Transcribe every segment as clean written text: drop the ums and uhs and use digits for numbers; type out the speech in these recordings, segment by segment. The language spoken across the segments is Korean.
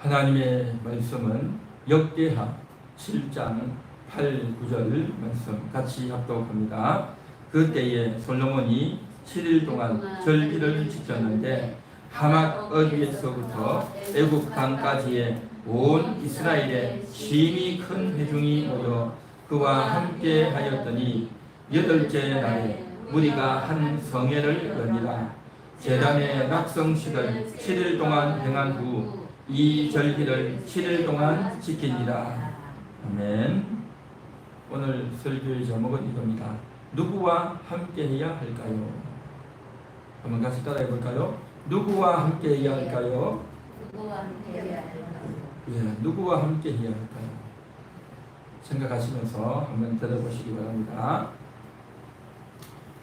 하나님의 말씀은 역대하 7장 8, 9절 말씀 같이 합독합니다. 그때에 솔로몬이 7일 동안 절기를 지켰는데 하맛 어귀에서부터 애굽 강까지의 온 이스라엘의 심히 큰 회중이 모여 그와 함께 하였더니 여덟째 날에 무리가 한 성회를 여니라. 제단의 낙성식을 7일 동안 행한 후 이 절기를 7일 동안 지키니라. 아멘. 오늘 설교의 제목은 이겁니다. 누구와 함께 해야 할까요? 한번 같이 따라해 볼까요? 누구와 함께 해야 할까요? 누구와 함께 해야 할까요? 예, 누구와 함께 해야 할까요? 생각하시면서 한번 들어보시기 바랍니다.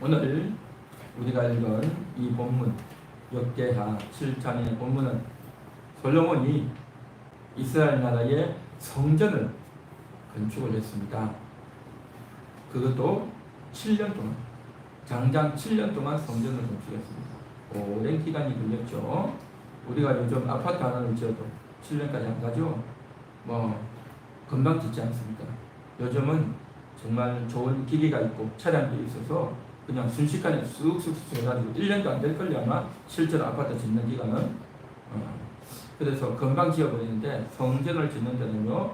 오늘 우리가 읽은 이 본문 역대하 7장의 본문은 솔로몬이 이스라엘 나라의 성전을 건축을 했습니다. 그것도 7년 동안, 장장 7년 동안 성전을 건축했습니다. 오랜 기간이 걸렸죠. 우리가 요즘 아파트 하나를 지어도 7년까지 안 가죠. 금방 짓지 않습니까? 요즘은 정말 좋은 기계가 있고 차량도 있어서 그냥 순식간에 쑥쑥 해가지고 1년도 안 될걸요 아마 실제로 아파트 짓는 기간은. 그래서 금방 지어버리는데 성전을 짓는 데는요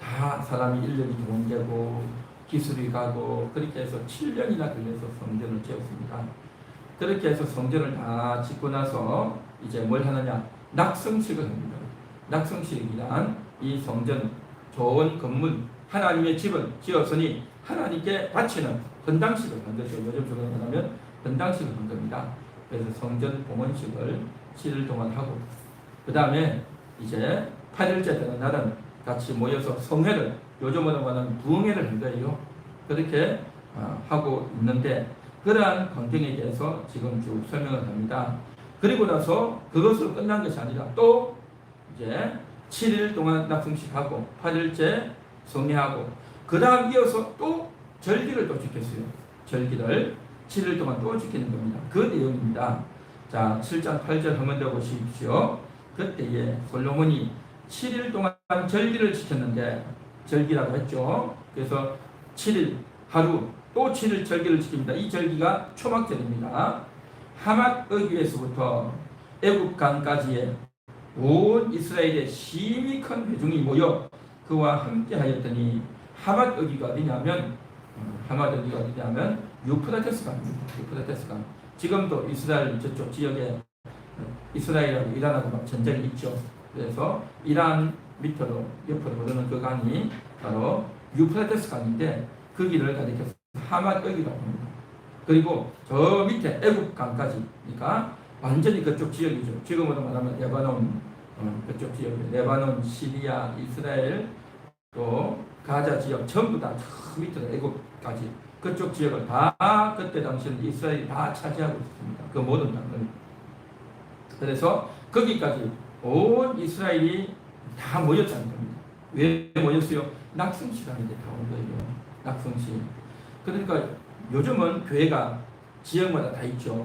다 사람이 인력이 동원되고 기술이 가고 그렇게 해서 7년이나 걸려서 성전을 지었습니다. 그렇게 해서 성전을 다 짓고 나서 이제 뭘 하느냐, 낙성식을 합니다. 낙성식이란 이 성전 좋은 건물 하나님의 집을 지었으니 하나님께 바치는 헌당식을 한 거죠. 요즘 적으로 말하면 헌당식을 한 겁니다. 그래서 성전 봉헌식을 7일 동안 하고 그 다음에 이제 8일째 되는 날은 같이 모여서 성회를, 요즘으로 말하는 부흥회를 한 거예요. 그렇게 하고 있는데 그러한 광경에 대해서 지금 쭉 설명을 합니다. 그리고 나서 그것으로 끝난 것이 아니라 또 이제 7일 동안 낙성식하고 8일째 성회하고 그 다음 이어서 또 절기를 또 지켰어요. 절기를 7일 동안 또 지키는 겁니다. 그 내용입니다. 자, 7장 8절 한번 더 보십시오. 그때에 솔로몬이 7일 동안 절기를 지켰는데, 절기라고 했죠. 그래서 7일 하루 또 7일 절기를 지킵니다. 이 절기가 초막절입니다. 하맛 어귀에서부터 애굽 강까지의 온 이스라엘의 심히 큰 회중이 모여 그와 함께 하였더니, 하맛 어귀가 어디냐면 유프라테스 강입니다. 유프라테스 강. 지금도 이스라엘 저쪽 지역에 이스라엘하고 이란하고 막 전쟁이 있죠. 그래서 이란 밑으로 옆으로 흐르는 그 강이 바로 유프라테스 강인데 그 길을 가리켜서 하맛 어귀라고 합니다. 그리고 저 밑에 애굽 강까지, 그러니까 완전히 그쪽 지역이죠. 지금으로 말하면 레바논 그쪽 지역이에요. 레바논, 시리아, 이스라엘, 또 가자 지역 전부 다 저 밑으로 애굽까지 그쪽 지역을 다 그때 당시에는 이스라엘이 다 차지하고 있습니다. 그 모든 땅을. 그래서 거기까지 온 이스라엘이 다 모였다는 겁니다. 왜 모였어요? 낙성시간에 다 온 거예요. 낙성시. 그러니까 요즘은 교회가 지역마다 다 있죠.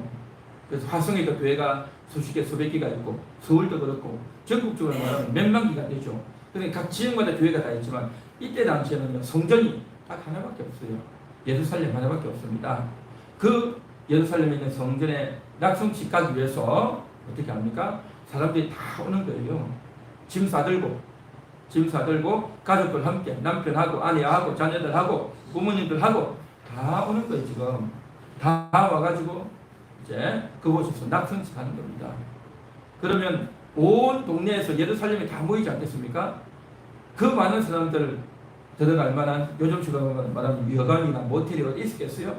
그래서 화성에도 교회가 수십 개, 수백 개가 있고 서울도 그렇고 전국적으로 말하면 몇만 개가 되죠. 그러니까 각 지역마다 교회가 다 있지만 이때 당시에는 성전이 딱 하나밖에 없어요. 예루살렘 하나밖에 없습니다. 그 예루살렘에 있는 성전에 낙성식 가기 위해서 어떻게 합니까? 사람들이 다 오는 거예요. 짐 싸들고 가족들 함께 남편하고 아내하고 자녀들하고 부모님들하고 다 오는 거예요. 지금 다 와가지고 이제 그곳에서 낙성식 하는 겁니다. 그러면 온 동네에서 예루살렘에 다 모이지 않겠습니까? 그 많은 사람들 들어갈 만한, 요즘처럼 말하면 여관이나 모텔이 어디 있겠어요?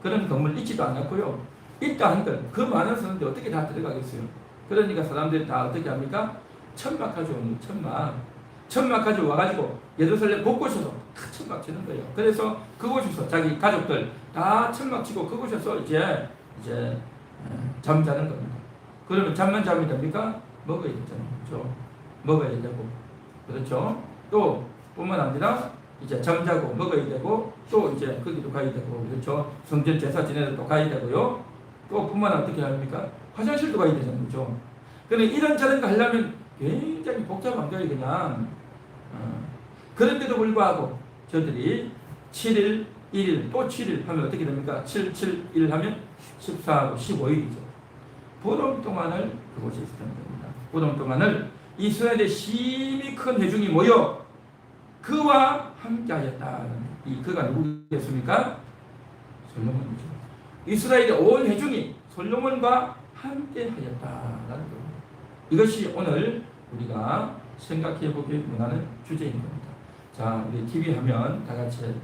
그런 건물 있지도 않았고요. 있다 한들 그 많은 사람들이 어떻게 다 들어가겠어요? 그러니까 사람들이 다 어떻게 합니까? 천막 가지고 오는 천막 가지고 와가지고 예루살렘 곳곳에서 다 천막 치는 거예요. 그래서 그곳에서 자기 가족들 다 천막 치고 그곳에서 이제 잠자는 겁니다. 그러면 잠만 자면 됩니까? 먹어야 되잖아요. 그렇죠? 먹어야 되고, 그렇죠? 또 뿐만 아니라 이제 잠자고 먹어야 되고, 또 이제 거기도 가야 되고, 그렇죠? 성전 제사 지내러 또 가야 되고요. 또 뿐만 어떻게 합니까? 화장실도 가야 되잖아요. 그렇죠? 그러니까 이런저런 거 하려면 굉장히 복잡한 거예요, 그냥. 그런데도 불구하고 저들이 7일, 1일, 또 7일 하면 어떻게 됩니까? 7, 7, 1 하면 14하고 15일이죠. 보름 동안을 그곳에 있었던 겁니다. 보름 동안을 이스라엘의 심히 큰 회중이 모여 그와 함께하였다. 이 그가 누구겠습니까? 솔로몬이죠. 이스라엘의 온 회중이 솔로몬과 함께하였다라는 겁니다. 이것이 오늘 우리가 생각해보기 원하는 주제인 겁니다. 자, 우리 TV 화면 다 같이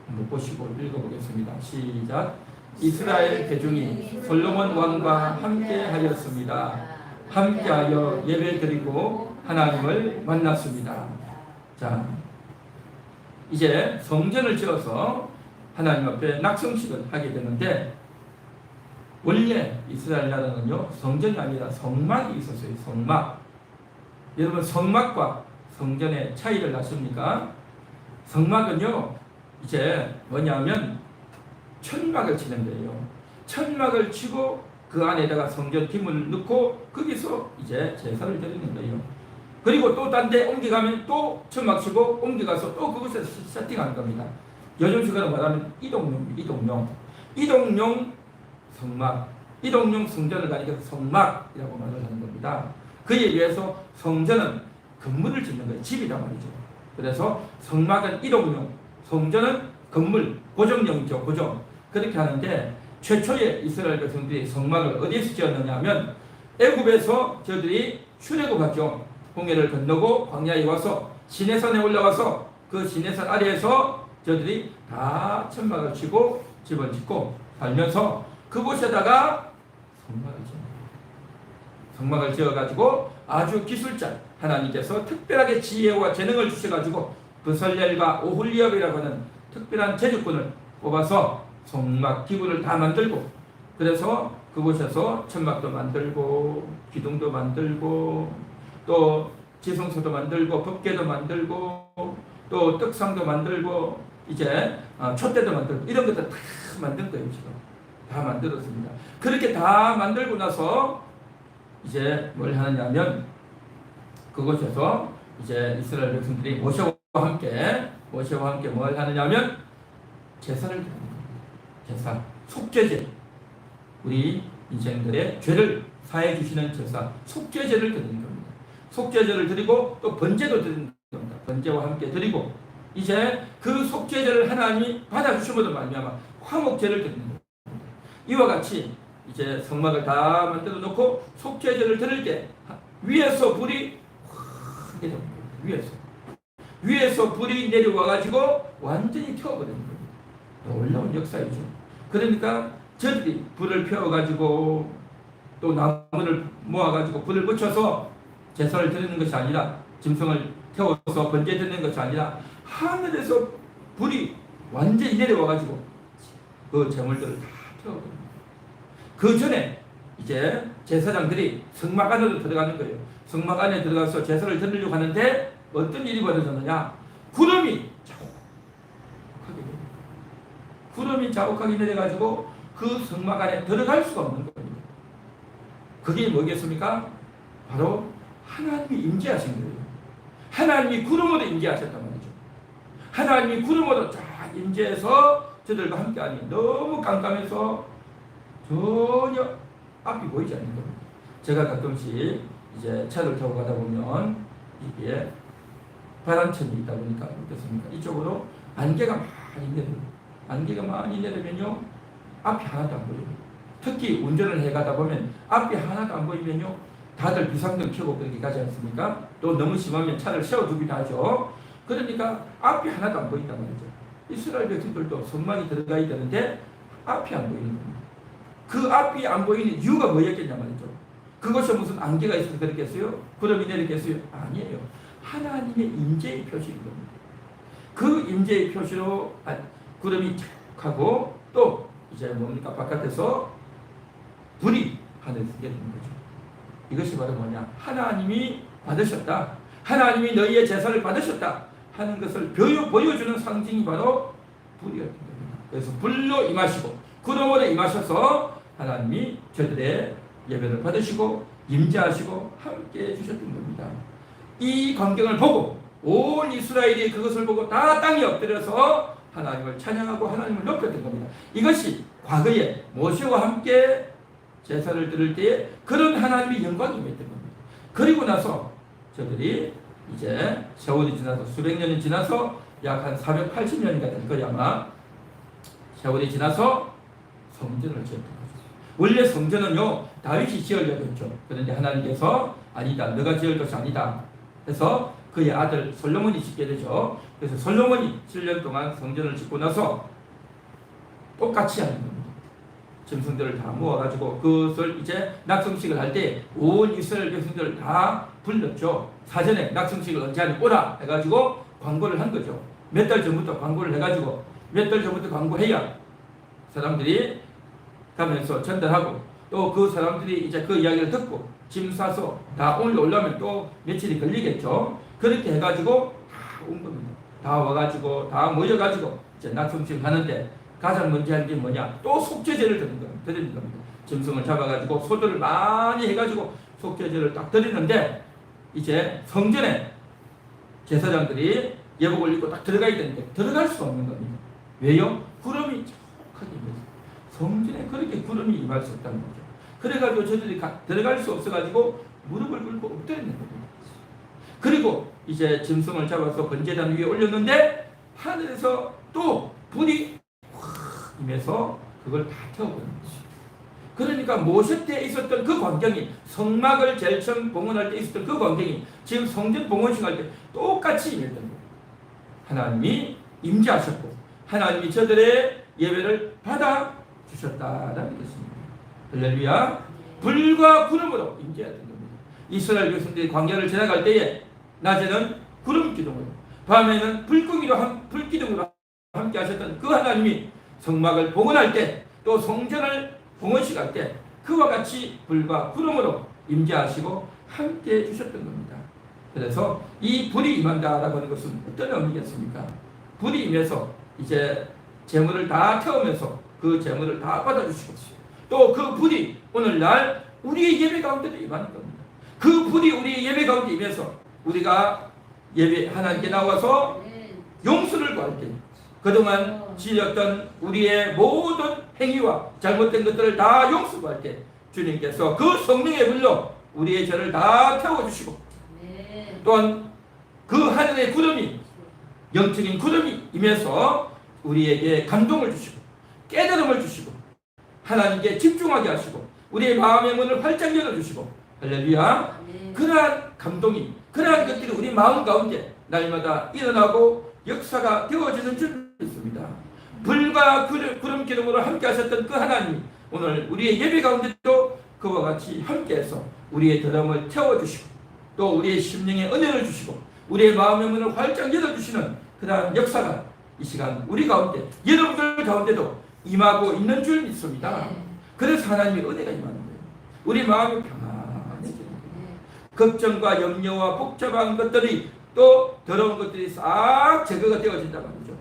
한번 보시고 읽어보겠습니다. 시작. 이스라엘 회중이 솔로몬 왕과 함께하였습니다. 함께하여 예배드리고 하나님을 만났습니다. 자, 이제 성전을 지어서 하나님 앞에 낙성식을 하게 되는데, 원래 이스라엘 나라는요 성전이 아니라 성막이 있었어요. 성막. 여러분, 성막과 성전의 차이를 아십니까? 성막은요 이제 뭐냐면 천막을 치는 거예요. 천막을 치고 그 안에다가 성전 기물을 넣고 거기서 이제 제사를 드리는 거예요. 그리고 또 딴 데 옮겨가면 또 천막 치고 옮겨가서 또 그곳에서 세팅하는 겁니다. 요즘 식으로 말하면 이동용 성막, 이동용 성전을 가리켜서 성막이라고 말을 하는 겁니다. 그에 의해서 성전은 건물을 짓는 거예요. 집이란 말이죠. 그래서 성막은 이동용, 성전은 건물, 고정용이죠. 고정. 그렇게 하는데, 최초의 이스라엘 백성들이 성막을 어디에서 지었느냐 하면 애굽에서 저들이 출애굽하죠. 홍해를 건너고 광야에 와서 시내산에 올라와서 그 시내산 아래에서 저들이 다 천막을 치고 집을 짓고 살면서 그곳에다가 성막을 지어가지고 아주 기술자 하나님께서 특별하게 지혜와 재능을 주셔가지고 브설렐과 오홀리압이라고 하는 특별한 제주꾼을 뽑아서 성막 기구를 다 만들고, 그래서 그곳에서 천막도 만들고 기둥도 만들고 또 지성소도 만들고 법궤도 만들고 또 떡상도 만들고 이제 촛대도 만들고 이런 것들 다 만든 거예요. 지금 다 만들었습니다. 그렇게 다 만들고 나서 이제 뭘 하느냐면 그곳에서 이제 이스라엘 백성들이 모세와 함께 뭘 하느냐면 제사를 드리는 겁니다. 제사, 속죄제, 우리 인생들의 죄를 사해 주시는 제사, 속죄제를 드리는 겁니다. 속죄제를 드리고 또 번제도 드리는 겁니다. 번제와 함께 드리고 이제 그 속죄제를 하나님이 받아주심으로 말미암아 화목제를 드리는 겁니다. 이와 같이 이제 성막을 다 만들어 놓고 속죄제를 드릴 때 위에서 불이 크게 됩니다. 위에서 불이 내려와 가지고 완전히 태워버리는 겁니다. 놀라운 역사이죠. 그러니까 저들이 불을 피워가지고 또 나무를 모아가지고 불을 붙여서 제사를 드리는 것이 아니라, 짐승을 태워서 번제 드리는 것이 아니라 하늘에서 불이 완전히 내려와가지고 그 제물들을 다 태워버립니다. 그 전에 이제 제사장들이 성막 안으로 들어가는 거예요. 성막 안에 들어가서 제사를 드리려고 하는데 어떤 일이 벌어졌느냐? 구름이 자욱하게 내려가지고 그 성막 안에 들어갈 수가 없는 겁니다. 그게 뭐겠습니까? 바로 하나님이 임재하신 거예요. 하나님이 구름으로 임재하셨단 말이죠. 하나님이 구름으로 쫙 임재해서 저들과 함께하니 너무 깜깜해서 전혀 앞이 보이지 않는 겁니다. 제가 가끔씩 이제 차를 타고 가다 보면 이게 바람천이 있다 보니까 어떻습니까? 이쪽으로 안개가 많이 내려요. 안개가 많이 내리면요 앞이 하나도 안 보여요. 특히 운전을 해가다 보면 앞이 하나도 안 보이면요 다들 비상등 켜고 그렇게 가지 않습니까? 또 너무 심하면 차를 세워두기도 하죠. 그러니까 앞이 하나도 안 보인단 말이죠. 이스라엘 백성들도 성막이 들어가야 되는데 앞이 안 보이는 겁니다. 그 앞이 안 보이는 이유가 뭐였겠냐 말이죠. 그것이 무슨 안개가 있어서 그랬겠어요? 구름이 내렸겠어요? 아니에요. 하나님의 임재의 표시인 겁니다. 그 임재의 표시로 구름이 쫙 하고 또 이제 뭡니까? 바깥에서 불이 하늘에 뜨게 되는 거죠. 이것이 바로 뭐냐? 하나님이 받으셨다. 하나님이 너희의 제사를 받으셨다 하는 것을 보여주는 상징이 바로 불이었던 겁니다. 그래서 불로 임하시고 구름으로 임하셔서 하나님이 저들의 예배를 받으시고 임재하시고 함께 해주셨던 겁니다. 이 광경을 보고 온 이스라엘이 그것을 보고 다 땅에 엎드려서 하나님을 찬양하고 하나님을 높였던 겁니다. 이것이 과거에 모세와 함께 제사를 드릴 때에 그런 하나님의 영광이 임했던 겁니다. 그리고 나서 저들이 이제 세월이 지나서 수백 년이 지나서 약 한 480년이가 될 거야 아마. 세월이 지나서 성전을 지었던 거죠. 원래 성전은요 다윗이 지으려고 했죠. 그런데 하나님께서 아니다, 너가 지을 것이 아니다 해서 그의 아들 솔로몬이 짓게 되죠. 그래서 솔로몬이 7년 동안 성전을 짓고 나서 똑같이 하는 겁니다. 짐승들을 다 모아가지고 그것을 이제 낙성식을 할 때 온 이스라엘 백성들을 다 불렀죠. 사전에 낙성식을 언제 하니 오라 해가지고 광고를 한 거죠. 몇 달 전부터 광고를 해가지고 몇 달 전부터 광고해야 사람들이 가면서 전달하고 또 그 사람들이 이제 그 이야기를 듣고 짐 싸서 다 올라오려면 또 며칠이 걸리겠죠. 그렇게 해가지고 다 온 겁니다. 다 와가지고 다 모여가지고 이제 낙성식을 하는데 가장 먼저 하는 게 뭐냐? 또 속죄제를 드리는 겁니다. 짐승을 잡아가지고 소들을 많이 해가지고 속죄제를 딱 드리는데 이제 성전에 제사장들이 예복을 입고 딱 들어가야 되는데 들어갈 수가 없는 겁니다. 왜요? 구름이 촉하게 임해서 성전에 그렇게 구름이 임할 수 없다는 거죠. 그래가지고 저들이 들어갈 수 없어가지고 무릎을 꿇고 엎드리는 겁니다. 그리고 이제 짐승을 잡아서 번제단 위에 올렸는데 하늘에서 또 불이 확 임해서 그걸 다 태워버린 거죠. 그러니까 모세 때 있었던 그 광경이 성막을 제일 처음 봉헌할 때 있었던 그 광경이 지금 성전 봉헌식 할 때 똑같이 임했던 거예요. 하나님이 임재하셨고 하나님이 저들의 예배를 받아 주셨다라는 것입니다. 할렐루야. 불과 구름으로 임재했던 겁니다. 이스라엘 백성들이 광야를 지나갈 때에 낮에는 구름 기둥으로 밤에는 불기둥으로 함께 하셨던 그 하나님이 성막을 봉헌할 때 또 성전을 봉헌식 할 때 그와 같이 불과 구름으로 임재하시고 함께 해주셨던 겁니다. 그래서 이 불이 임한다라고 하는 것은 어떤 의미겠습니까? 불이 임해서 이제 재물을 다 태우면서 그 재물을 다 받아주시고 또 그 불이 오늘날 우리의 예배 가운데도 임하는 겁니다. 그 불이 우리의 예배 가운데 임해서 우리가 예배 하나님께 나와서 용서를 구할 때 그동안 지었던 우리의 모든 행위와 잘못된 것들을 다 용서 구할 때 주님께서 그 성령의 불로 우리의 죄를 다 태워주시고 또한 그 하늘의 구름이 영적인 구름이 임해서 우리에게 감동을 주시고 깨달음을 주시고 하나님께 집중하게 하시고 우리의 마음의 문을 활짝 열어주시고 할렐루야. 그러한 감동이 그러한 것들이 우리 마음 가운데 날마다 일어나고 역사가 되어지는 줄 믿습니다. 불과 구름 기둥으로 함께 하셨던 그 하나님이 오늘 우리의 예배 가운데도 그와 같이 함께해서 우리의 더럼을 태워주시고 또 우리의 심령에 은혜를 주시고 우리의 마음의 문을 활짝 열어주시는 그러한 역사가 이 시간 우리 가운데 여러분들 가운데도 임하고 있는 줄 믿습니다. 그래서 하나님의 은혜가 임하는 거예요. 우리 마음이 평안해지는 거예요. 걱정과 염려와 복잡한 것들이 또 더러운 것들이 싹 제거가 되어진단 말이죠.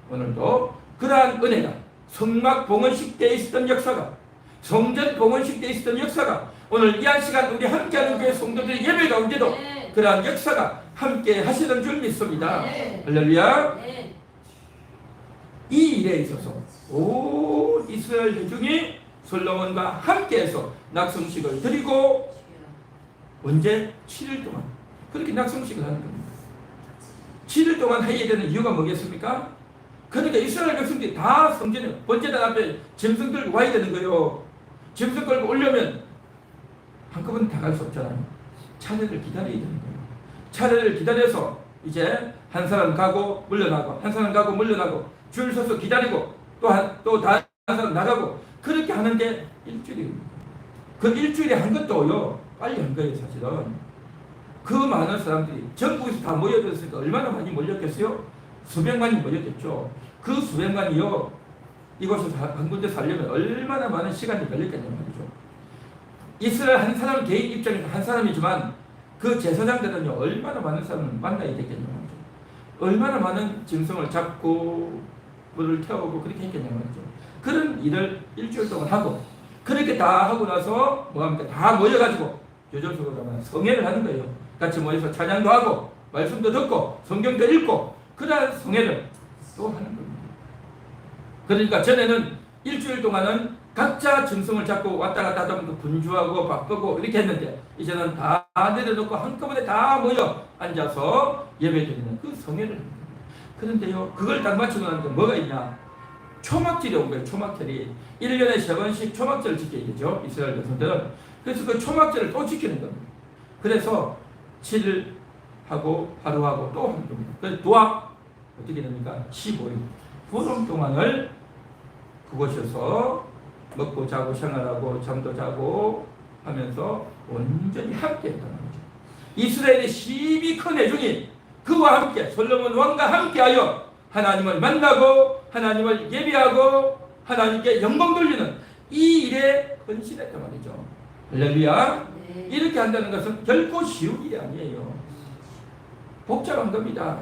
오늘도 그러한 은혜가 성막 봉헌식 때 있었던 역사가 성전 봉헌식 때 있었던 역사가 오늘 이 한 시간 우리 함께하는 교회 성도들의 예배 가운데도 그러한 역사가 함께 하시는 줄 믿습니다. 할렐루야. 이 일에 있어서 온 이스라엘 회중이 솔로몬과 함께해서 낙성식을 드리고 언제? 7일 동안 그렇게 낙성식을 하는 겁니다. 7일 동안 해야 되는 이유가 뭐겠습니까? 그러니까 이스라엘 백성들이 다 성전에 번제단 앞에 짐승 들고 와야 되는 거예요. 짐승 끌고 오려면 한꺼번에 다 갈 수 없잖아요. 차례를 기다려야 되는 거예요. 차례를 기다려서 이제 한 사람 가고 물러나고 한 사람 가고 물러나고 줄 서서 기다리고 또 다른 사람 나가고 그렇게 하는데 일주일입니다. 그 일주일에 한 것도요 빨리 한 거예요. 사실은 그 많은 사람들이 전국에서 다 모여들었으니까 얼마나 많이 몰렸겠어요? 수백만이 몰렸겠죠. 그 수백만이요 이곳에서 한 군데 살려면 얼마나 많은 시간이 걸렸겠냐는 말이죠. 이스라엘 한 사람 개인 입장에서 한 사람이지만 그 제사장들은요 얼마나 많은 사람을 만나야 되겠냐는 말이죠. 얼마나 많은 짐승을 잡고 물을 태우고 그렇게 했겠냐는 말이죠. 그런 일을 일주일 동안 하고 그렇게 다 하고 나서 뭐합니까? 다 모여가지고 요절수가 가면 성회를 하는 거예요. 같이 모여서 찬양도 하고 말씀도 듣고 성경도 읽고 그다음 성회를 또 하는 겁니다. 그러니까 전에는 일주일 동안은 각자 정성을 잡고 왔다 갔다 하다 보면 분주하고 바쁘고 이렇게 했는데 이제는 다 내려놓고 한꺼번에 다 모여 앉아서 예배드리는 그 성회를 합니다. 그런데요, 그걸 딱 맞추고 나니까 뭐가 있냐? 초막절이 온 거예요. 초막절이 1년에 3번씩 초막절을 지켜야 되죠, 이스라엘 백성들은. 그래서 그 초막절을 또 지키는 겁니다. 그래서 7일 하고 하루하고 또 하는 겁니다. 그래서 도합 어떻게 됩니까? 15일 보름 동안을 그곳에서 먹고 자고 생활하고 잠도 자고 하면서 온전히 함께 했다는 거죠. 이스라엘의 12큰 회중이 그와 함께 솔로몬 왕과 함께하여 하나님을 만나고 하나님을 예배하고 하나님께 영광 돌리는 이 일에 헌신했단 말이죠. 할렐루야. 네. 이렇게 한다는 것은 결코 쉬운 일이 아니에요. 복잡한 겁니다.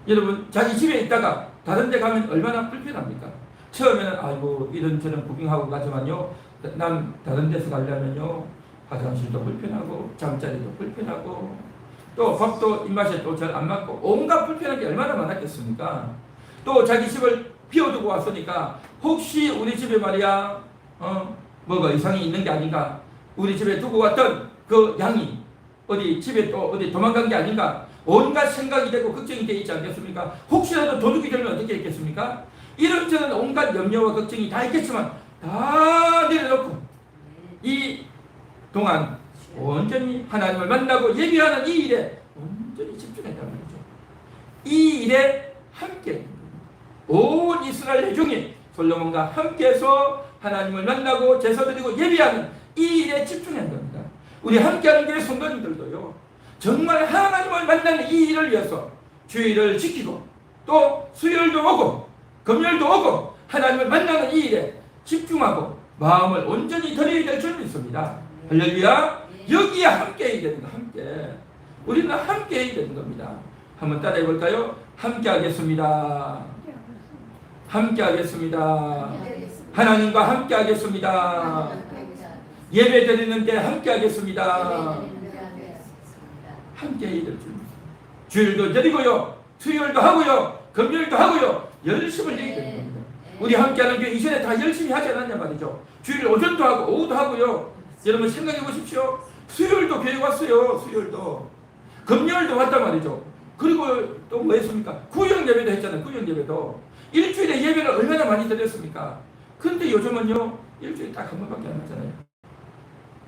여러분, 자기 집에 있다가 다른 데 가면 얼마나 불편합니까? 처음에는 아이고 이런저런 구경하고 가지만요, 난 다른 데서 가려면요 화장실도 불편하고 잠자리도 불편하고 또 밥도 입맛에 또 잘 안 맞고 온갖 불편한 게 얼마나 많았겠습니까? 또 자기 집을 비워두고 왔으니까 혹시 우리 집에 말이야 뭐가 이상이 있는 게 아닌가, 우리 집에 두고 왔던 그 양이 어디 집에 또 어디 도망간 게 아닌가, 온갖 생각이 되고 걱정이 되어 있지 않겠습니까? 혹시라도 도둑이 되면 어떻게 했겠습니까? 이런저런 온갖 염려와 걱정이 다 있겠지만 다 내려놓고 이 동안 온전히 하나님을 만나고 예배하는 이 일에 온전히 집중했다는 거죠. 이 일에 함께 온 이스라엘 회중이 솔로몬과 함께해서 하나님을 만나고 제사드리고 예배하는 이 일에 집중한 겁니다. 우리 함께하는 교회 성도님들도요, 정말 하나님을 만나는 이 일을 위해서 주일을 지키고 또 수요일도 오고 금요일도 오고 하나님을 만나는 이 일에 집중하고 마음을 온전히 드려야 될 줄 믿습니다. 할렐루야. 여기에 함께 해야 되는 거, 함께. 우리는 함께 해야 되는 겁니다. 한번 따라해 볼까요? 함께 하겠습니다. 함께 하겠습니다. 하나님과 함께 하겠습니다. 예배 드리는데 함께 하겠습니다. 함께 해야 될 줄 믿습니다. 주일도 드리고요, 수요일도 하고요, 금요일도 하고요, 열심을 내야 되는 겁니다. 우리 함께하는 교회 이전에 다 열심히 하지 않았냐 말이죠. 주일 오전도 하고 오후도 하고요. 여러분 생각해 보십시오. 수요일도 교회 왔어요. 수요일도. 금요일도 왔단 말이죠. 그리고 또 뭐 했습니까? 구역 예배도 했잖아요. 구역 예배도. 일주일에 예배를 얼마나 많이 드렸습니까? 근데 요즘은요, 일주일에 딱 한 번밖에 안 하잖아요.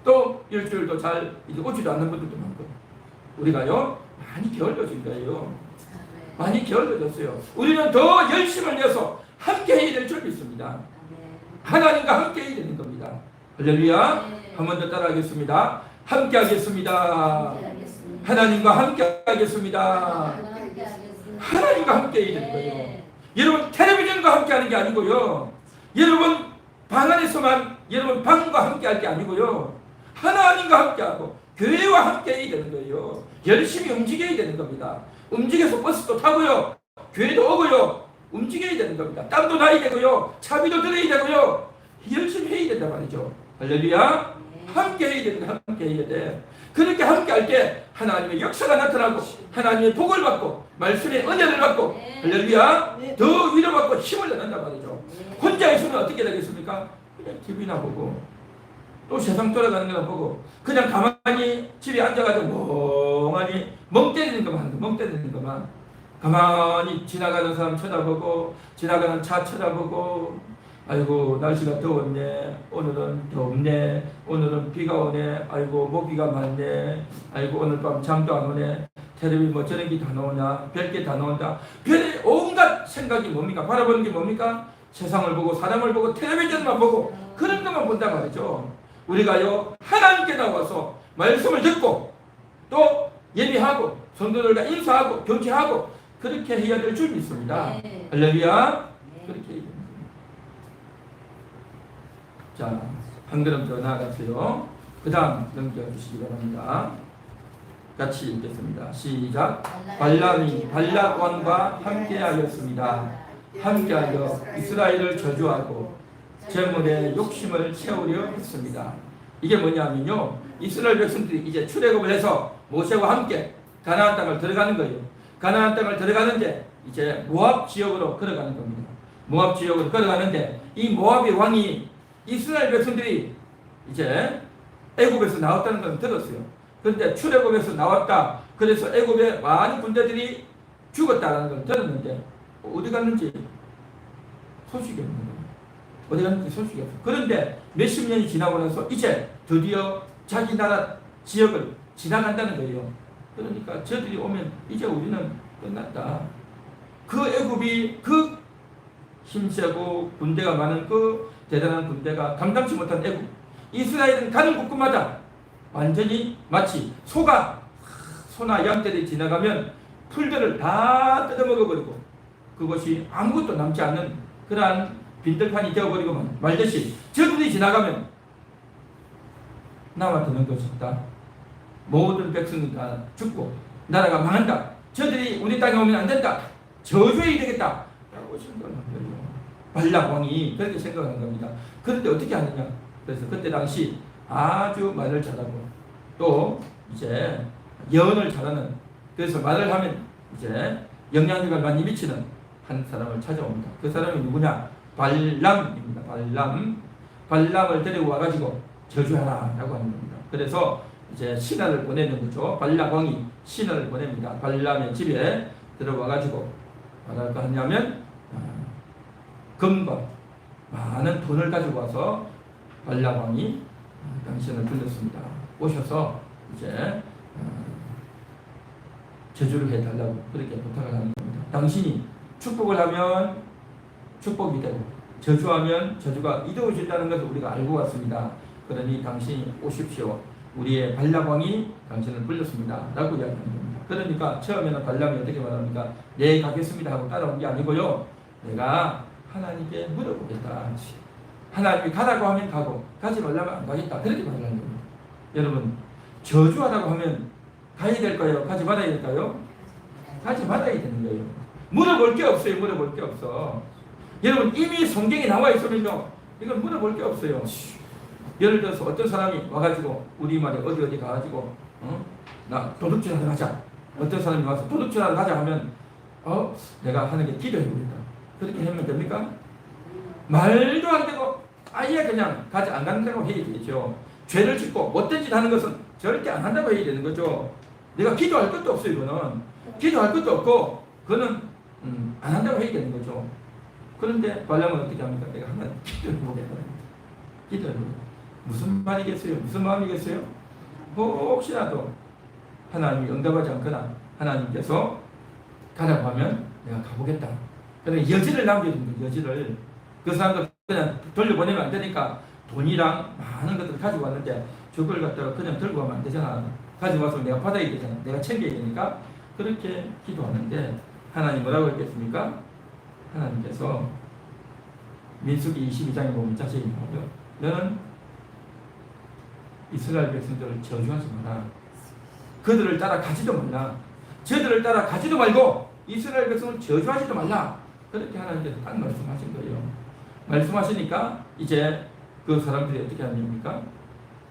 또 일주일도 잘 이제 오지도 않는 분들도 많고. 우리가요, 많이 게을러진 거예요. 많이 게을러졌어요. 우리는 더 열심을 내서 함께 해야 될 줄 믿습니다. 하나님과 함께 해야 되는 겁니다. 할렐루야. 한 번 더 따라하겠습니다. 함께 하겠습니다. 하나님과 함께 하겠습니다. 하나님과 함께 해야 되는 거예요. 여러분 텔레비전과 함께 하는 게 아니고요, 여러분 방 안에서만 여러분 방과 함께 할 게 아니고요, 하나님과 함께 하고 교회와 함께 해야 되는 거예요. 열심히 움직여야 되는 겁니다. 움직여서 버스도 타고요, 교회도 오고요, 움직여야 되는 겁니다. 땀도 나야 되고요, 차비도 들어야 되고요, 열심히 해야 된단 말이죠. 할렐루야. 함께 해야 된다. 함께 해야 돼. 그렇게 함께 할 때 하나님의 역사가 나타나고 하나님의 복을 받고 말씀의 은혜를 받고 할렐루야, 더 위로받고 힘을 내는단 말이죠. 혼자 있으면 어떻게 되겠습니까? 그냥 TV나 보고 또 세상 돌아가는 거나 보고 그냥 가만히 집에 앉아가지고 멍하니 멍 때리는 것만 하는 거, 멍 때리는 것만. 가만히 지나가는 사람 쳐다보고 지나가는 차 쳐다보고, 아이고 날씨가 더웠네, 오늘은 덥네, 오늘은 비가 오네, 아이고 모기가 많네, 아이고 오늘 밤 잠도 안 오네, 텔레비 뭐 저런 게 다 나오냐, 별게 다 나온다. 별의 온갖 생각이 뭡니까? 바라보는 게 뭡니까? 세상을 보고 사람을 보고 텔레비전만 보고 그런 것만 본단 말이죠. 우리가요, 하나님께 나와서 말씀을 듣고 또 예배하고 성도들과 인사하고 교제하고 그렇게 해야 될 줄 믿습니다. 할렐루야. 그렇게 해야 됩니다. 자, 한 걸음 더 나아가세요. 그 다음 넘겨주시기 바랍니다. 같이 읽겠습니다. 시작. 발람이 발락 왕과 함께하였습니다. 함께하여 이스라엘을 저주하고 재물에 욕심을 채우려 했습니다. 이게 뭐냐면요, 이스라엘 백성들이 이제 출애굽을 해서 모세와 함께 가나안 땅을 들어가는 거예요. 가나안 땅을 들어가는데 이제 모압 지역으로 걸어가는 겁니다. 모압 지역으로 걸어가는데 이 모압의 왕이 이스라엘 백성들이 이제 애굽에서 나왔다는 걸 들었어요. 그런데 출애굽에서 나왔다. 그래서 애굽의 많은 군대들이 죽었다는 걸 들었는데 어디 갔는지 소식이 없는 거예요. 어디 갔는지 소식이 없어요. 그런데 몇십 년이 지나고 나서 이제 드디어 자기 나라 지역을 지나간다는 거예요. 그러니까 저들이 오면 이제 우리는 끝났다. 그 애굽이 그 힘세고 군대가 많은 그 대단한 군대가 감당치 못한 애굽. 이스라엘은 가는 곳곳마다 완전히 마치 소나 양떼들이 지나가면 풀들을 다 뜯어먹어버리고 그것이 아무것도 남지 않는 그러한 빈들판이 되어버리고 말듯이 저들이 지나가면 남아드는 것이 없다. 모든 백성이 다 죽고 나라가 망한다. 저들이 우리 땅에 오면 안 된다. 저주해야 되겠다. 라고 생각을 한 거예요. 발락 왕이 그렇게 생각한 겁니다. 그런데 어떻게 하느냐? 그래서 그때 당시 아주 말을 잘하고 또 이제 예언을 잘하는, 그래서 말을 하면 이제 영향력을 많이 미치는 한 사람을 찾아옵니다. 그 사람이 누구냐? 발람입니다. 발람을 데리고 와가지고 저주하라 라고 하는 겁니다. 그래서 이제 신하를 보내는 거죠. 발락 왕이 신하를 보냅니다. 발람의 집에 들어와가지고 뭐랄까 하냐면 금과 많은 돈을 가지고 와서 발락 왕이 당신을 불렀습니다. 오셔서 이제 저주를 해달라고 그렇게 부탁을 하는 겁니다. 당신이 축복을 하면 축복이 되고 저주하면 저주가 이루어진다는 것을 우리가 알고 왔습니다. 그러니 당신이 오십시오. 우리의 발락 왕이 당신을 불렀습니다. 라고 이야기하는 겁니다. 그러니까 처음에는 발람이 어떻게 말합니까? 네, 가겠습니다 하고 따라온 게 아니고요. 내가 하나님께 물어보겠다. 하나님이 가라고 하면 가고 가지 말라면 안 가겠다. 그렇게 말하는 겁니다. 여러분, 저주하라고 하면 가야 될까요? 가지 말아야 될까요? 가지 말아야 되는 거예요. 물어볼 게 없어요. 물어볼 게 없어. 여러분, 이미 성경에 나와 있으면요, 이건 물어볼 게 없어요. 예를 들어서 어떤 사람이 와가지고 우리 말에 어디 가가지고 나 도둑질하러 가자. 어떤 사람이 와서 도둑질하러 가자 하면 내가 하나님께 기도해보겠다. 그렇게 하면 됩니까? 말도 안 되고 아예 그냥 가지 안 간다고 해야 되겠죠. 죄를 짓고 못된 짓 하는 것은 절대 안 한다고 해야 되는 거죠. 내가 기도할 것도 없어요. 이거는 기도할 것도 없고 그거는 안 한다고 해야 되는 거죠. 그런데 발람은 어떻게 합니까? 내가 하나님 기도해보겠다. 기도해보겠다. 무슨 말이겠어요? 무슨 마음이겠어요? 혹시라도 하나님이 응답하지 않거나 하나님께서 가라고 하면 내가 가보겠다. 그러니까 여지를 남겨주는 거예요. 여지를. 그 사람들 그냥 돌려보내면 안 되니까 돈이랑 많은 것들을 가지고 왔는데 저걸 갖다가 그냥 들고 가면 안 되잖아. 가지고 와서 내가 받아야 되잖아. 내가 챙겨야 되니까 그렇게 기도하는데 하나님 뭐라고 했겠습니까? 하나님께서 민수기 22장에 보면 자세히 나오죠. 너는 이스라엘 백성들을 저주하지 마라. 그들을 따라 가지도 말라. 저들을 따라 가지도 말고 이스라엘 백성을 저주하지도 말라. 그렇게 하나님께서 딱 말씀하신 거예요. 말씀하시니까 이제 그 사람들이 어떻게 하십니까?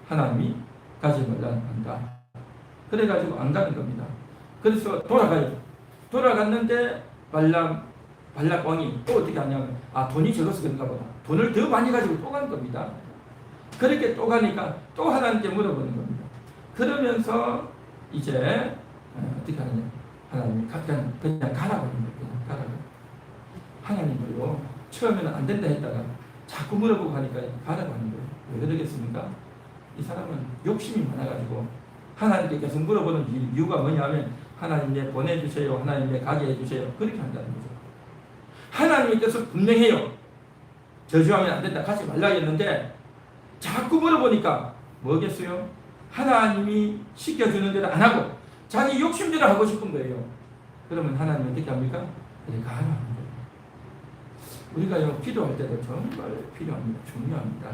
하나님이 가지 말라 한다. 그래가지고 안 가는 겁니다. 그래서 돌아가요. 돌아갔는데 발락 왕이 또 어떻게 하냐면 돈이 적어서 그런가 보다. 돈을 더 많이 가지고 또 가는 겁니다. 그렇게 또 가니까 또 하나님께 물어보는 겁니다. 그러면서 이제 어떻게 하느냐? 하나님이 그냥 가라고 하는 거예요. 그냥 가라고. 하나님을요, 처음에는 안 된다 했다가 자꾸 물어보고 하니까 가라고 하는 거예요. 왜 그러겠습니까? 이 사람은 욕심이 많아가지고 하나님께 계속 물어보는 이유가 뭐냐면 하나님 내 보내주세요. 하나님 내 가게 해주세요. 그렇게 한다는 거죠. 하나님께서 분명해요. 저주하면 안 된다. 가지 말라 했는데 자꾸 물어보니까 뭐겠어요? 하나님이 시켜주는 대로 안 하고 자기 욕심대로 하고 싶은 거예요. 그러면 하나님은 어떻게 합니까? 그래 가라 하는 거예요. 우리가요, 기도할 때도 정말 필요합니다. 중요합니다.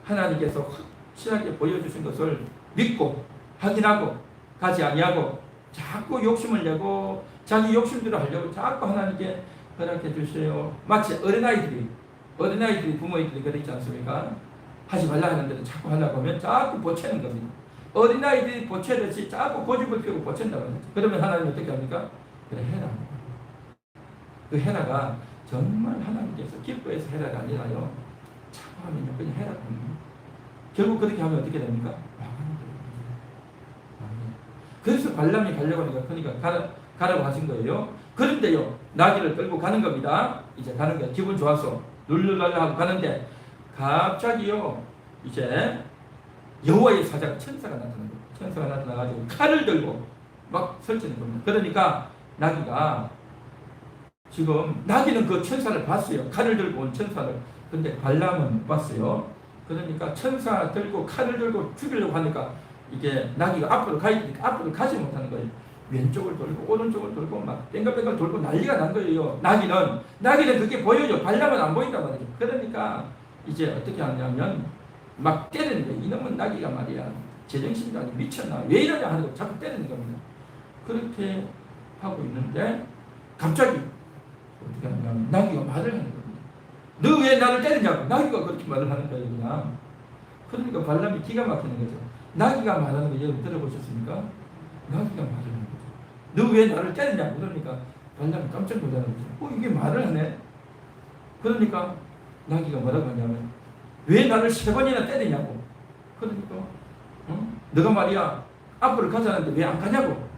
하나님께서 확실하게 보여주신 것을 믿고 확인하고 가지 아니하고 자꾸 욕심을 내고 자기 욕심대로 하려고 자꾸 하나님께 허락해 주세요. 마치 어린아이들이 부모들이 그러지 않습니까? 하지 말라 하는 데도 자꾸 하려고 하면 자꾸 보채는 겁니다. 어린아이들이 보채듯이 자꾸 고집을 피우고 보챈다고 하죠. 그러면 하나님 어떻게 합니까? 그래 해라. 그 해라가 정말 하나님께서 기뻐해서 해라가 아니라요. 자꾸 하면요 그냥 해라고 합니다. 결국 그렇게 하면 어떻게 됩니까? 망하는 거예요. 그래서 발람이 가려고 하니까 그러니까 가라고 하신 거예요. 그런데요 나귀를 끌고 가는 겁니다. 이제 가는 거예요. 기분 좋아서 룰루랄라 하고 가는데 갑자기요 이제 여호와의 사자가 천사가 나타나는 거예요. 천사가 나타나가지고 칼을 들고 막 설치는 겁니다. 그러니까 나귀가 지금 나귀는 그 천사를 봤어요. 칼을 들고 온 천사를. 근데 발람은 못 봤어요. 그러니까 천사 들고 칼을 들고 죽이려고 하니까 이게 나귀가 앞으로 가니까 앞으로 가지 못하는 거예요. 왼쪽을 돌고 오른쪽을 돌고 막 뺑글뺑글 돌고 난리가 난 거예요. 나귀는 그게 보여요. 발람은 안 보인단 말이죠. 그러니까 이제 어떻게 하냐면 막 때리는 거예요. 이놈은 나귀가 말이야 제정신이 아니고 미쳤나 왜 이러냐 하는 거 자꾸 때리는 겁니다. 그렇게 하고 있는데 갑자기 어떻게 하냐면 나귀가 말을 하는 겁니다. 너 왜 나를 때리냐고. 나귀가 그렇게 말을 하는 거예요. 그냥. 그러니까 발람이 기가 막히는 거죠. 나귀가 말하는 거 여러분 들어보셨습니까? 나귀가 말을 하는 거죠. 너 왜 나를 때리냐고. 그러니까 발람이 깜짝 놀라는 거죠. 이게 말을 하네. 그러니까 나귀가 뭐라고 하냐면 왜 나를 3번이나 때리냐고. 그러니까 너가 말이야 앞으로 가자는데 왜 안 가냐고.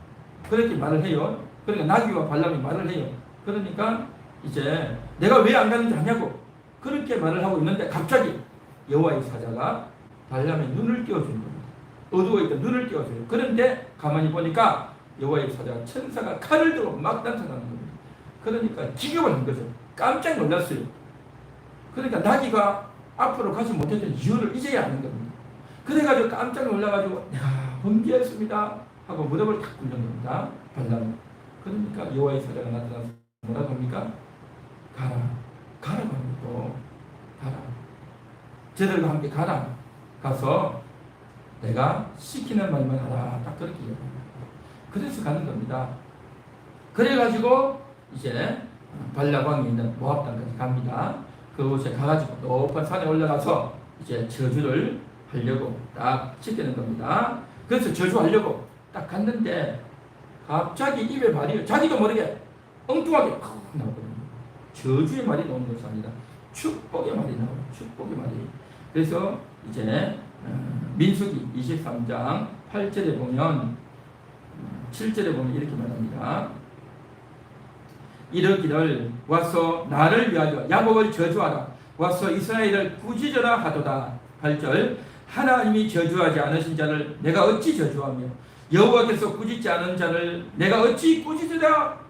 그렇게 말을 해요. 그러니까 나귀와 발람이 말을 해요. 그러니까 이제 내가 왜 안 가는지 아냐고. 그렇게 말을 하고 있는데 갑자기 여호와의 사자가 발람의 눈을 띄워주는 겁니다. 어두워있던 눈을 띄워줘요. 그런데 가만히 보니까 여호와의 사자가 천사가 칼을 들고 막 나타나는 겁니다. 그러니까 기겁을 한 거죠. 깜짝 놀랐어요. 그러니까 나귀가 앞으로 가지 못했던 이유를 이제야 아는 겁니다. 그래가지고 깜짝 놀라가지고 야 범죄했습니다 하고 무릎을 탁 꿇는 겁니다. 발람은. 그러니까 여호와의 사자가 나타나서 뭐라고 합니까? 가라고 합니다. 가라. 저들과 함께 가라. 가서 내가 시키는 말만 하라. 딱 그렇게 얘기합니다. 그래서 가는 겁니다. 그래가지고 이제 발락왕이 있는 모압 땅까지 갑니다. 그곳에 가가지고 높은 산에 올라가서 이제 저주를 하려고 딱 지키는 겁니다. 그래서 저주하려고 딱 갔는데 갑자기 입에 말이 자기도 모르게 엉뚱하게 나오거든요. 저주의 말이 나오는 것이 아니라 축복의 말이 나와요. 축복의 말이. 그래서 이제 민수기 23장 8절에 보면 7절에 보면 이렇게 말합니다. 이르기를 와서 나를 위하여 야곱을 저주하라. 와서 이스라엘을 꾸짖으라 하도다. 8절 하나님이 저주하지 않으신 자를 내가 어찌 저주하며 여호와께서 꾸짖지 않은 자를 내가 어찌 꾸짖으랴.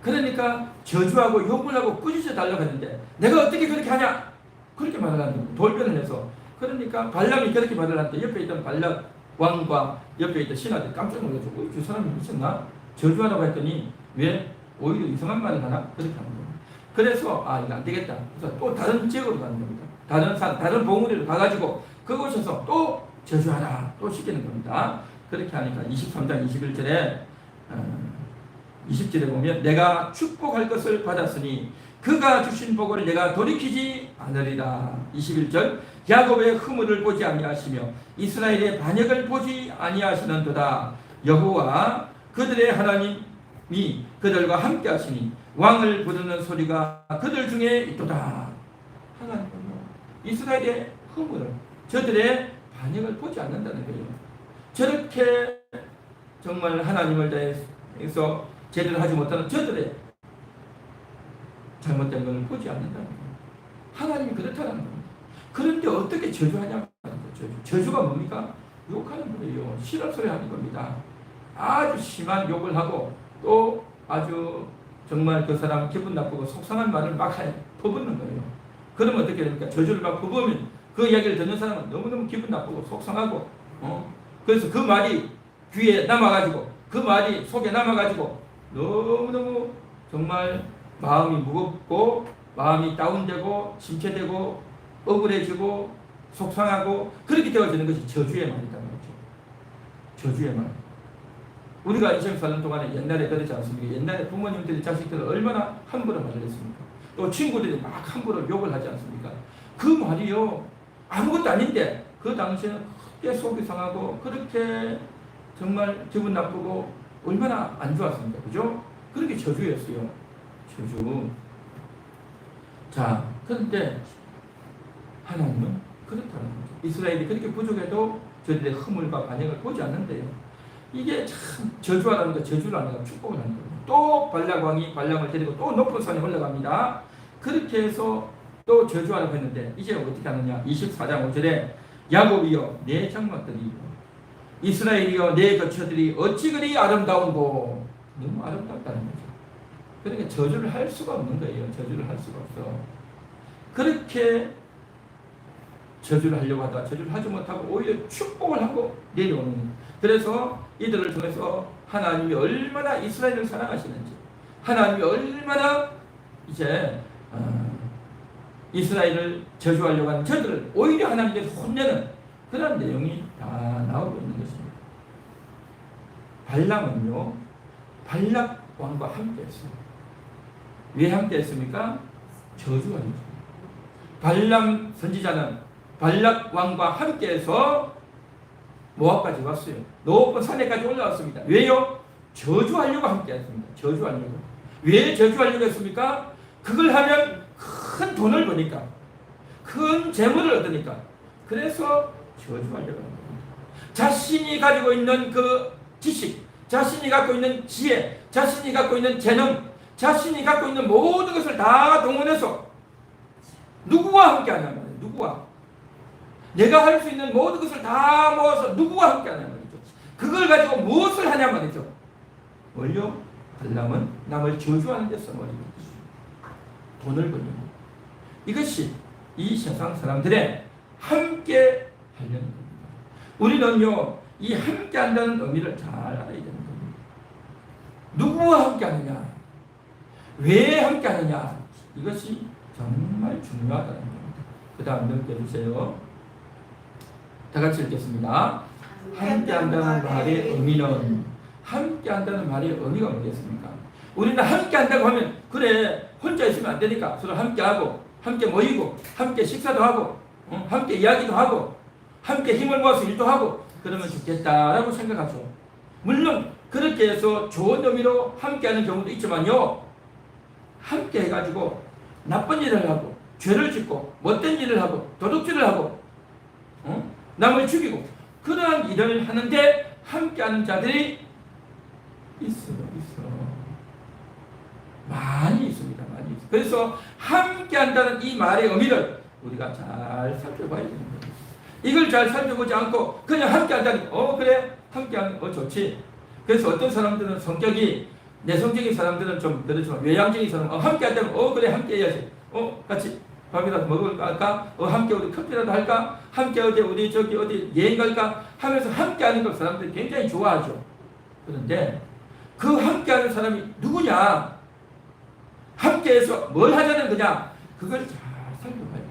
그러니까 저주하고 욕을 하고 꾸짖어 달라고 했는데 내가 어떻게 그렇게 하냐. 그렇게 말을 하는 겁니다. 돌변을 해서. 그러니까 발람이 그렇게 말을 하는데 옆에 있던 발람 왕과 옆에 있던 신하들이 깜짝 놀라서 저 사람이 미쳤나? 저주하라고 했더니 왜 오히려 이상한 말을 하나? 그렇게 하는 겁니다. 그래서 이거 안 되겠다. 그래서 또 다른 지역으로 가는 겁니다. 다른 산, 다른 봉우리로 가가지고 그곳에서 또 저주하라. 또 시키는 겁니다. 그렇게 하니까 23장 21절에 20절에 보면 내가 축복할 것을 받았으니 그가 주신 복을 내가 돌이키지 않으리라. 21절 야곱의 허물을 보지 아니하시며 이스라엘의 반역을 보지 아니하시는도다. 여호와 그들의 하나님이 그들과 함께 하시니 왕을 부르는 소리가 그들 중에 있도다. 하나님은요 이스라엘의 허물을 저들의 반역을 보지 않는다는 거예요. 저렇게 정말 하나님을 대해서 제대로 하지 못하는 저들의 잘못된 것을 보지 않는다는 거예요. 하나님이 그렇다는 겁니다. 그런데 어떻게 저주하냐는 거죠. 저주가 뭡니까? 욕하는 거예요. 싫은 소리 하는 겁니다. 아주 심한 욕을 하고 또 아주 정말 그 사람 기분 나쁘고 속상한 말을 막 퍼붓는 거예요. 그러면 어떻게 됩니까? 저주를 막 퍼부으면 그 이야기를 듣는 사람은 너무너무 기분 나쁘고 속상하고 그래서 그 말이 귀에 남아가지고 그 말이 속에 남아가지고 너무너무 정말 마음이 무겁고 마음이 다운되고 침체되고 억울해지고 속상하고 그렇게 되어지는 것이 저주의 말이다 말이죠. 저주의 말. 우리가 인생 사는 동안에 옛날에 그러지 않습니까? 옛날에 부모님들이 자식들을 얼마나 함부로 말을 했습니까? 또 친구들이 막 함부로 욕을 하지 않습니까? 그 말이요 아무것도 아닌데 그 당시에는 크게 속이 상하고 그렇게 정말 기분 나쁘고 얼마나 안 좋았습니까? 그죠? 그렇게 저주였어요. 저주. 자, 그런데 하나님은 그렇다는 거죠. 이스라엘이 그렇게 부족해도 저들의 허물과 반역을 보지 않는데요. 이게 참 저주하라는 거, 저주를 아니라 축복을 하는 거예요. 또 발락 왕이 발람을 데리고 또 높은 산에 올라갑니다. 그렇게 해서 또 저주하라고 했는데 이제 어떻게 하느냐? 24장 5절에 야곱이여 내 장막들이 이스라엘이여 내 거처들이 어찌 그리 아름다운고. 너무 아름답다는 거죠. 그러니까 저주를 할 수가 없는 거예요. 저주를 할 수가 없어. 그렇게 저주를 하려고 하다가 저주를 하지 못하고 오히려 축복을 하고 내려오는 거예요. 그래서 이들을 통해서 하나님이 얼마나 이스라엘을 사랑하시는지, 하나님이 얼마나 이제 이스라엘을 저주하려고 하는 저들을 오히려 하나님께서 혼내는 그런 내용이 다 나오고 있는 것입니다. 발람은요 발락 왕과 함께 했어요. 왜 함께 했습니까? 저주하는 거죠. 발람 선지자는 발락 왕과 함께해서 모압까지 왔어요. 높은 산에까지 올라왔습니다. 왜요? 저주하려고 함께했습니다. 저주하려고. 왜 저주하려고 했습니까? 그걸 하면 큰 돈을 버니까, 큰 재물을 얻으니까. 그래서 저주하려고 합니다. 자신이 가지고 있는 그 지식, 자신이 갖고 있는 지혜, 자신이 갖고 있는 재능, 자신이 갖고 있는 모든 것을 다 동원해서 누구와 함께 하냐 말이에요. 누구와? 내가 할 수 있는 모든 것을 다 모아서 누구와 함께 하냐 말이죠. 그걸 가지고 무엇을 하냐 말이죠. 뭘요? 발람은 남을 저주하는 데 써버리고 돈을 버리고. 이것이 이 세상 사람들의 함께 하려는 겁니다. 우리는요 이 함께 한다는 의미를 잘 알아야 되는 겁니다. 누구와 함께 하느냐, 왜 함께 하느냐, 이것이 정말 중요하다는 겁니다. 그 다음 넘겨주세요. 다 같이 읽겠습니다. 함께 한다는 말의 의미는, 함께 한다는 말의 의미가 뭐겠습니까? 우리는 함께 한다고 하면 그래 혼자 있으면 안 되니까 서로 함께 하고 함께 모이고 함께 식사도 하고 함께 이야기도 하고 함께 힘을 모아서 일도 하고 그러면 좋겠다라고 생각하죠. 물론 그렇게 해서 좋은 의미로 함께하는 경우도 있지만요, 함께 해가지고 나쁜 일을 하고 죄를 짓고 못된 일을 하고 도둑질을 하고 남을 죽이고 그러한 일을 하는데 함께하는 자들이 있어. 많이 있습니다. 많이 있어요. 그래서 함께한다는 이 말의 의미를 우리가 잘 살펴봐야 되는 거예요. 이걸 잘 살펴보지 않고 그냥 함께한다니까 그래 함께하는 좋지. 그래서 어떤 사람들은 성격이 내성적인 사람들은 좀 그렇지만 외향적인 사람은 함께한다면 그래 함께해야지. 같이 밥이라도 먹을까 할까? 함께 우리 커피라도 할까? 함께 우리 저기 어디 여행 갈까? 하면서 함께하는 걸 사람들이 굉장히 좋아하죠. 그런데 그 함께하는 사람이 누구냐? 함께해서 뭘 하자는 거냐? 그걸 잘 살펴봐야 돼요.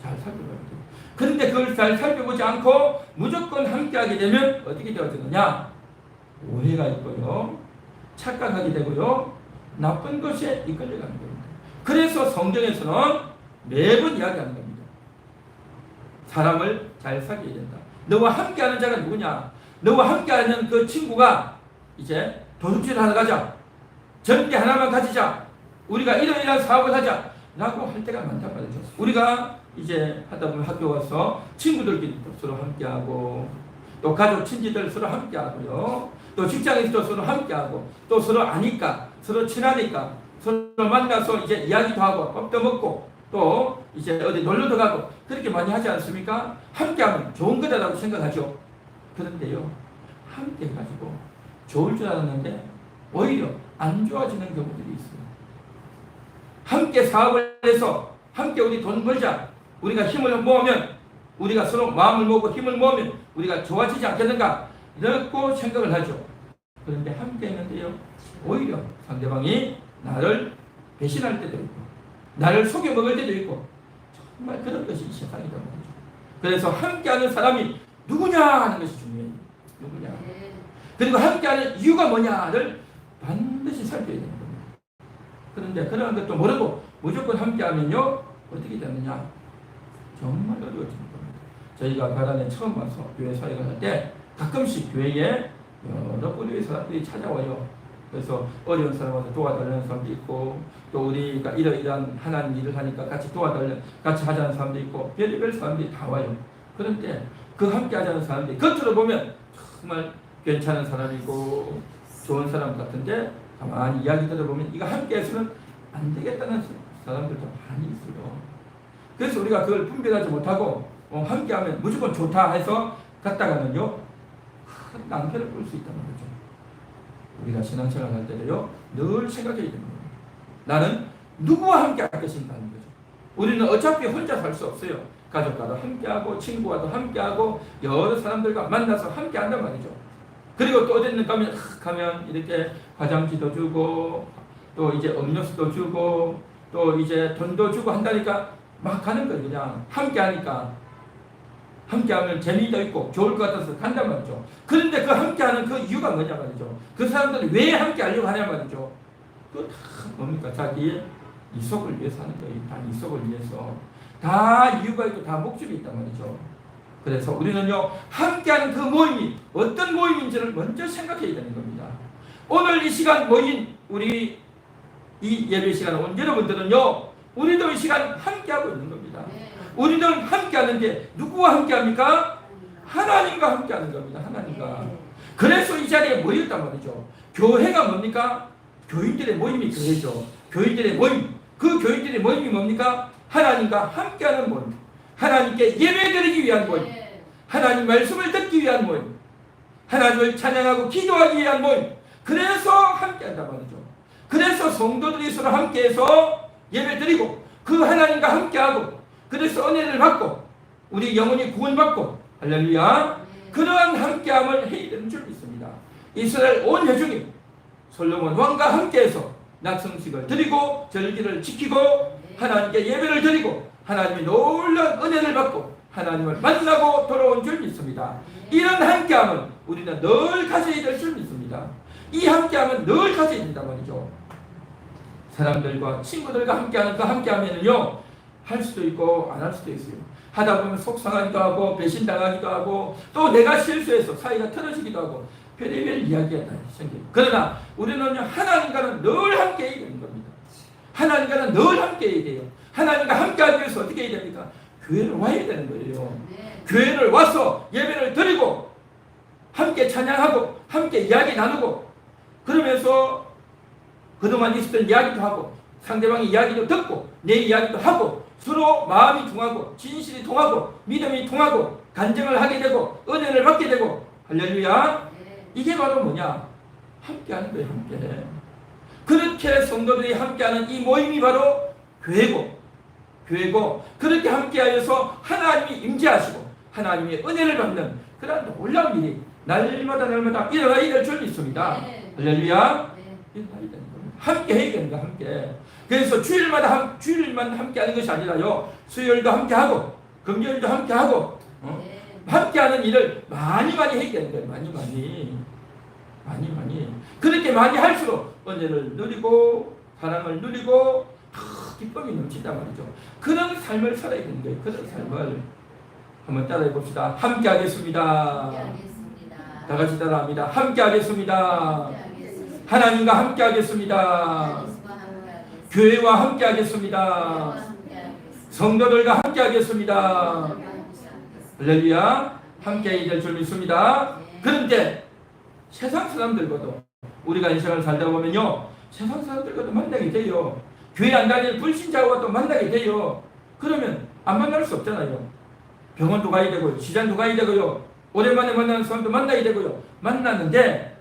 잘 살펴봐야 돼요. 그런데 그걸 잘 살펴보지 않고 무조건 함께하게 되면 어떻게 되어지느냐? 오해가 있고요, 착각하게 되고요, 나쁜 것에 이끌려가는 겁니다. 그래서 성경에서는 매번 이야기하는 겁니다. 사람을 잘 사귀어야 된다. 너와 함께하는 자가 누구냐? 너와 함께하는 그 친구가 이제 도둑질 하러 가자, 전기 하나만 가지자, 우리가 이런 사업을 하자 라고 할 때가 많단 말이죠. 우리가 이제 하다 보면 학교 와서 친구들끼리 서로 함께하고 또 가족 친지들 서로 함께하고요, 또 직장에서도 서로 함께하고 또 서로 아니까 서로 친하니까 서로 만나서 이제 이야기도 하고 밥도 먹고 또 이제 어디 놀러도 가고 그렇게 많이 하지 않습니까? 함께하면 좋은 거다라고 생각하죠. 그런데요, 함께 해가지고 좋을 줄 알았는데 오히려 안 좋아지는 경우들이 있어요. 함께 사업을 해서 함께 우리 돈 벌자, 우리가 힘을 모으면, 우리가 서로 마음을 모으고 힘을 모으면 우리가 좋아지지 않겠는가 이렇게 생각을 하죠. 그런데 함께 했는데요, 오히려 상대방이 나를 배신할 때도 있고 나를 속여먹을 때도 있고 정말 그런 것이 세상이란 말이죠. 그래서 함께하는 사람이 누구냐 하는 것이 중요해요. 누구냐. 그리고 함께하는 이유가 뭐냐를 반드시 살펴야 되는 겁니다. 그런데 그런 것도 모르고 무조건 함께하면요 어떻게 되느냐? 정말 어려워지는 겁니다. 저희가 가단에 처음 와서 교회 사역을 할 때 가끔씩 교회에 여러 부류의 사람들이 찾아와요. 그래서 어려운 사람한테 도와달라는 사람도 있고, 또 우리가 이러이러한 하나님 일을 하니까 같이 같이 하자는 사람도 있고, 별의별 사람들이 다 와요. 그런데 그 함께 하자는 사람들이 겉으로 보면 정말 괜찮은 사람이고 좋은 사람 같은데 가만히 이야기 들어보면 이거 함께 해서는 안 되겠다는 사람들도 많이 있어요. 그래서 우리가 그걸 분별하지 못하고 함께 하면 무조건 좋다 해서 갔다가는요 큰 낭패를 볼 수 있다는 거죠. 우리가 신앙생활 할 때도요 늘 생각해야 되는 거예요. 나는 누구와 함께 할 것인가 하는 거죠. 우리는 어차피 혼자 살 수 없어요. 가족과도 함께하고 친구와도 함께하고 여러 사람들과 만나서 함께한단 말이죠. 그리고 또 어디는 가면 이렇게 화장지도 주고 또 이제 음료수도 주고 또 이제 돈도 주고 한다니까 막 가는 거예요. 그냥 함께하니까. 함께하면 재미도 있고 좋을 것 같아서 간단 말이죠. 그런데 그 함께하는 그 이유가 뭐냐 말이죠. 그 사람들이 왜 함께하려고 하냐 말이죠. 그거 다 뭡니까? 자기의 이속을 위해서 하는 거예요. 다 이속을 위해서. 다 이유가 있고 다 목적이 있단 말이죠. 그래서 우리는요 함께하는 그 모임이 어떤 모임인지를 먼저 생각해야 되는 겁니다. 오늘 이 시간 모인 우리 이 예배 시간 온 여러분들은요 우리도 이 시간 함께하고 있는 겁니다. 우리는 함께하는데 누구와 함께합니까? 하나님과 함께하는 겁니다. 하나님과. 그래서 이 자리에 모였단 말이죠. 교회가 뭡니까? 교인들의 모임이 교회죠. 교인들의 모임. 그 교인들의 모임이 뭡니까? 하나님과 함께하는 모임. 하나님께 예배드리기 위한 모임. 하나님 말씀을 듣기 위한 모임. 하나님을 찬양하고 기도하기 위한 모임. 그래서 함께한단 말이죠. 그래서 성도들이 서로 함께해서 예배드리고 그 하나님과 함께하고 그래서 은혜를 받고 우리 영혼이 구원받고 할렐루야 그러한 함께함을 해야 되는 줄 믿습니다. 이스라엘 온 회중이 솔로몬 왕과 함께해서 낙성식을 드리고 절기를 지키고 하나님께 예배를 드리고 하나님의 놀라운 은혜를 받고 하나님을 만나고 돌아온 줄 믿습니다. 이런 함께함은 우리는 늘 가져야 될 줄 믿습니다. 이 함께함은 늘 가져야 된단 말이죠. 사람들과 친구들과 함께하는 그 함께하면은요 할 수도 있고 안 할 수도 있어요. 하다 보면 속상하기도 하고 배신당하기도 하고 또 내가 실수해서 사이가 틀어지기도 하고 별의별 이야기가 다 생겨요. 그러나 우리는요 하나님과는 늘 함께 해야 되는 겁니다. 하나님과는 늘 함께 해야 돼요. 하나님과 함께 하기 위해서 어떻게 해야 됩니까? 교회를 와야 되는 거예요. 교회를 와서 예배를 드리고 함께 찬양하고 함께 이야기 나누고 그러면서 그동안 있었던 이야기도 하고 상대방의 이야기도 듣고 내 이야기도 하고 서로 마음이 통하고 진실이 통하고 믿음이 통하고 간증을 하게 되고 은혜를 받게 되고 할렐루야 이게 바로 뭐냐? 함께하는 거예요. 함께. 그렇게 성도들이 함께하는 이 모임이 바로 교회고 그렇게 함께하여서 하나님이 임재하시고 하나님의 은혜를 받는 그런 놀라운 일이 날마다 일어나야 될 줄 믿습니다. 할렐루야 일어나야 되는 겁니다. 함께 해야 됩니다. 함께. 그래서 주일만 함께하는 것이 아니라요 수요일도 함께하고 금요일도 함께하고 함께하는 일을 많이 해야 되는 거예요. 많이 그렇게 많이 할수록 은혜를 누리고 사랑을 누리고 기쁨이 넘친단 말이죠. 그런 삶을 살아야 되는 거예요. 그런 삶을 한번 따라해 봅시다. 함께 하겠습니다. 다 같이 따라합니다. 함께 하겠습니다. 하나님과 함께 하겠습니다. 교회와 함께 하겠습니다. 성도들과 함께 하겠습니다. 할렐루야 함께 해야 될 줄 믿습니다. 그런데 세상 사람들과도 우리가 인생을 살다 보면요 세상 사람들과도 만나게 돼요. 교회 안 다니는 불신자와도 만나게 돼요. 그러면 안 만날 수 없잖아요. 병원도 가야 되고요. 시장도 가야 되고요. 오랜만에 만나는 사람도 만나야 되고요. 만났는데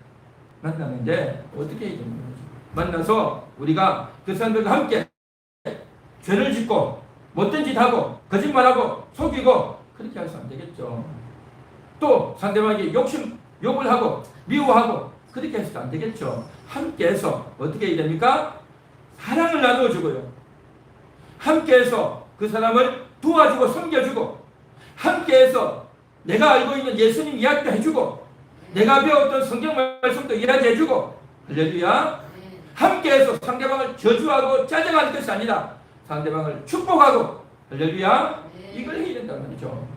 어떻게 해야 되는 거죠? 만나서 우리가 그 사람들과 함께 죄를 짓고 못된 짓 하고 거짓말하고 속이고 그렇게 해서 안 되겠죠. 또 상대방에게 욕을 하고 미워하고 그렇게 해서도 안 되겠죠. 함께해서 어떻게 해야 됩니까? 사랑을 나누어주고요. 함께해서 그 사람을 도와주고 섬겨주고 함께해서 내가 알고 있는 예수님 이야기도 해주고 내가 배웠던 성경 말씀도 이야기해주고 할렐루야 함께해서 상대방을 저주하고 짜증하는 것이 아니라 상대방을 축복하고 할렐루야. 네. 이걸 해야 된단 말이죠.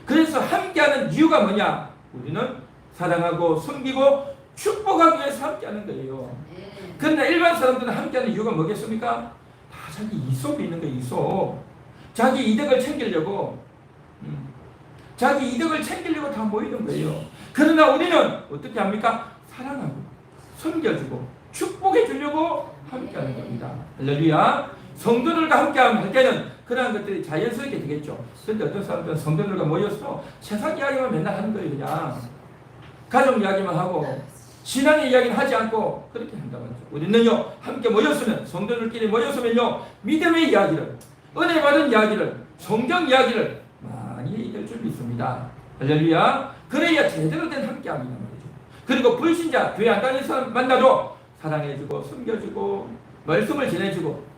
그래서 함께하는 이유가 뭐냐? 우리는 사랑하고 섬기고 축복하기 위해서 함께하는 거예요. 네. 그러나 일반 사람들은 함께하는 이유가 뭐겠습니까? 다 자기 이속이 있는 거예요. 이속. 자기 이득을 챙기려고 자기 이득을 챙기려고 다 모이는 거예요. 그러나 우리는 어떻게 합니까? 사랑하고 섬겨주고 축복해 주려고 함께하는 겁니다. 할렐루야. 성도들과 함께할 때는 그러한 것들이 자연스럽게 되겠죠. 그런데 어떤 사람들은 성도들과 모여서 세상 이야기만 맨날 하는 거예요. 그냥 가족 이야기만 하고 신앙의 이야기는 하지 않고 그렇게 한다고 하죠. 우리는요 함께 모였으면, 성도들끼리 모였으면요 믿음의 이야기를, 은혜 받은 이야기를, 성경 이야기를 많이 해야 될 줄 믿습니다. 할렐루야. 그래야 제대로 된 함께함이란 말이죠. 그리고 불신자, 교회 안 다니는 사람 만나도 사랑해주고 섬겨주고 말씀을 전해주고,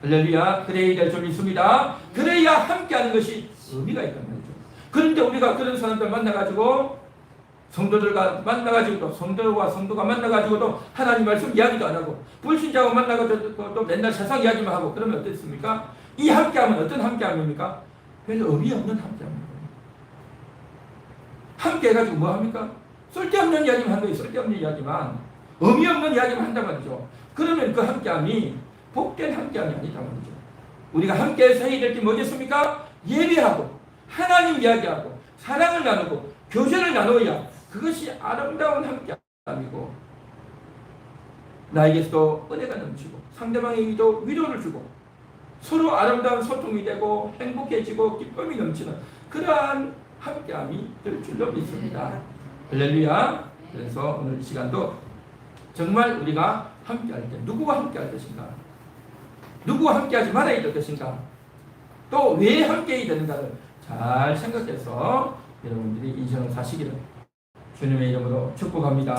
할렐루야. 그래야 될 줄 믿습니다. 그래야 함께하는 것이 의미가 있단 말이죠. 그런데 우리가 그런 사람들 만나가지고, 성도들과 만나가지고도, 성도와 성도가 만나가지고도 하나님 말씀 이야기도 안 하고, 불신자하고 만나가지고 또 맨날 세상 이야기만 하고, 그러면 어떻습니까? 이 함께함은 어떤 함께함입니까? 별로 의미 없는 함께함입니다. 함께 해가지고 뭐 합니까? 쓸데없는 이야기만 하는 거예요. 쓸데없는 이야기만. 의미 없는 이야기만 한단 말이죠. 그러면 그 함께함이 복된 함께함이 아니다 말이죠. 우리가 함께해서 해야 될 게 뭐겠습니까? 예배하고 하나님 이야기하고 사랑을 나누고 교제를 나누어야 그것이 아름다운 함께함이고, 나에게서도 은혜가 넘치고 상대방에게도 위로를 주고 서로 아름다운 소통이 되고 행복해지고 기쁨이 넘치는 그러한 함께함이 될 줄로 믿습니다. 할렐루야. 그래서 오늘 이 시간도 정말 우리가 함께할 때 누구와 함께할 것인가, 누구와 함께하지 말아야 될 것인가, 또 왜 함께해야 되는가를 잘 생각해서 여러분들이 인생을 사시기를 주님의 이름으로 축복합니다.